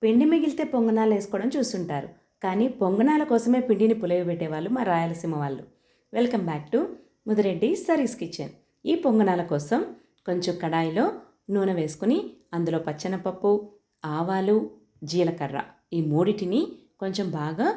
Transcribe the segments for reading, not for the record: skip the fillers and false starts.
పిండి మిగిలితే పొంగనాలు వేసుకోవడం చూస్తుంటారు. కానీ పొంగనాల కోసమే పిండిని పులియబెట్టేవాళ్ళు మా రాయలసీమ వాళ్ళు. వెల్కమ్ బ్యాక్ టు ముదిరెడ్డి సరీస్ కిచెన్. ఈ పొంగనాల కోసం కొంచెం కడాయిలో నూనె వేసుకుని అందులో పచ్చెనపప్పు, ఆవాలు, జీలకర్ర ఈ మూడిటిని కొంచెం బాగా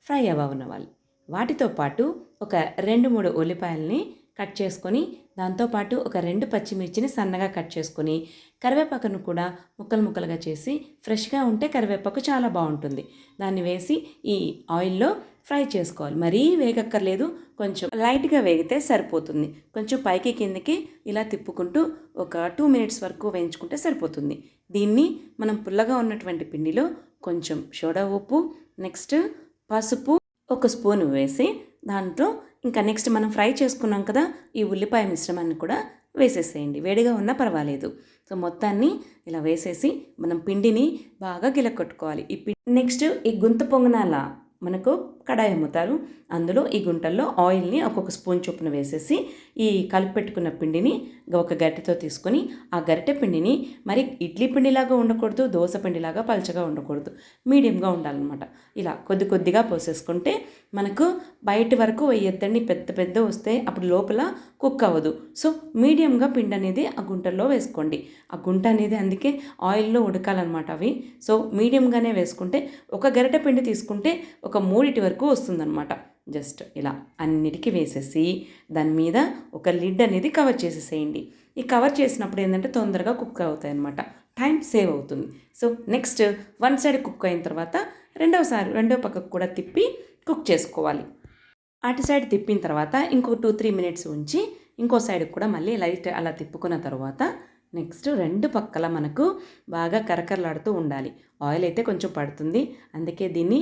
ఫ్రై అవ్వనివ్వాలి. వాటితో పాటు ఒక 2-3 ఉల్లిపాయలని కట్ చేసుకొని, దాంతోపాటు ఒక 2 పచ్చిమిర్చిని సన్నగా కట్ చేసుకొని, కరివేపాకును కూడా ముక్కలు ముక్కలుగా చేసి, ఫ్రెష్గా ఉంటే కరివేపాకు చాలా బాగుంటుంది. దాన్ని వేసి ఈ ఆయిల్లో ఫ్రై చేసుకోవాలి. మరీ వేగక్కర్లేదు, కొంచెం లైట్గా వేగితే సరిపోతుంది. కొంచెం పైకి కిందకి ఇలా తిప్పుకుంటూ ఒక 2 మినిట్స్ వరకు వేయించుకుంటే సరిపోతుంది. దీన్ని మనం పుల్లగా ఉన్నటువంటి పిండిలో కొంచెం సోడా ఉప్పు, నెక్స్ట్ పసుపు ఒక స్పూన్ వేసి, దాంట్లో ఇంకా నెక్స్ట్ మనం ఫ్రై చేసుకున్నాం కదా ఈ ఉల్లిపాయ మిశ్రమాన్ని కూడా వేసేసేయండి. వేడిగా ఉన్నా పర్వాలేదు. సో మొత్తాన్ని ఇలా వేసేసి మనం పిండిని బాగా గిలకొట్టుకోవాలి. నెక్స్ట్ ఈ గుంత పొంగనాల మనకు కడాయి అమ్ముతారు. అందులో ఈ గుంటల్లో ఆయిల్ని ఒక్కొక్క స్పూన్ చొప్పున వేసేసి ఈ కలిపి పెట్టుకున్న పిండిని ఒక గరిటెతో తీసుకొని, ఆ గరిటె పిండిని మరి ఇడ్లీ పిండిలాగా ఉండకూడదు, దోశ పిండిలాగా పలచగా ఉండకూడదు, మీడియంగా ఉండాలన్నమాట. ఇలా కొద్ది కొద్దిగా పోసేసుకుంటే మనకు బయట వరకు వేయొద్దండి, పెద్ద పెద్ద వస్తే అప్పుడు లోపల కుక్ అవ్వదు. సో మీడియంగా పిండి అనేది ఆ గుంటల్లో వేసుకోండి. ఆ గుంట అనేది అందుకే ఆయిల్లో ఉడకాలన్నమాట అవి. సో మీడియంగానే వేసుకుంటే, ఒక గరిటె పిండి తీసుకుంటే ఒక 3 వరకు వస్తుందన్నమాట. జస్ట్ ఇలా అన్నిటికీ వేసేసి దాని మీద ఒక లిడ్ అనేది కవర్ చేసేసేయండి. ఈ కవర్ చేసినప్పుడు ఏంటంటే తొందరగా కుక్ అవుతాయి అన్నమాట, టైం సేవ్ అవుతుంది. So next one side cook అయిన తర్వాత రెండో పక్కకు కూడా తిప్పి కుక్ చేసుకోవాలి. అటు సైడ్ తిప్పిన తర్వాత ఇంకో 2-3 మినిట్స్ ఉంచి ఇంకో సైడ్ కూడా మళ్ళీ లైట్ అలా తిప్పుకున్న తర్వాత నెక్స్ట్ 2 పక్కల మనకు బాగా కరకరలాడుతూ ఉండాలి. ఆయిల్ అయితే కొంచెం పడుతుంది, అందుకే దీన్ని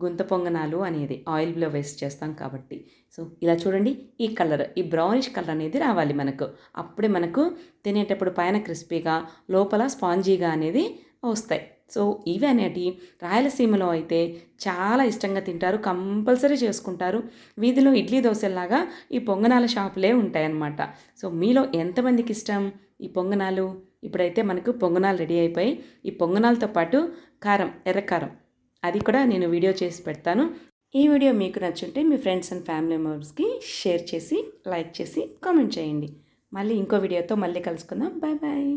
గుంత పొంగనాలు అనేది ఆయిల్లో వేస్ట్ చేస్తాం కాబట్టి. సో ఇలా చూడండి, ఈ కలర్, ఈ బ్రౌనిష్ కలర్ అనేది రావాలి మనకు. అప్పుడే మనకు తినేటప్పుడు పైన క్రిస్పీగా లోపల స్పాంజీగా అనేది వస్తాయి. సో ఇవి అనేటి రాయలసీమలో అయితే చాలా ఇష్టంగా తింటారు, కంపల్సరీ చేసుకుంటారు. వీధిలో ఇడ్లీ దోశల్లాగా ఈ పొంగనాల షాపులే ఉంటాయన్నమాట. సో మీలో ఎంతమందికి ఇష్టం ఈ పొంగనాలు? ఇప్పుడైతే మనకు పొంగనాలు రెడీ అయిపోయి, ఈ పొంగనాలతో పాటు కారం, ఎర్రకారం అది కూడా నేను వీడియో చేసి పెడతాను. ఈ వీడియో మీకు నచ్చుంటే మీ ఫ్రెండ్స్ అండ్ ఫ్యామిలీ మెంబర్స్కి షేర్ చేసి, లైక్ చేసి, కామెంట్ చేయండి. మళ్ళీ ఇంకో వీడియోతో మళ్ళీ కలుసుకుందాం. Bye bye.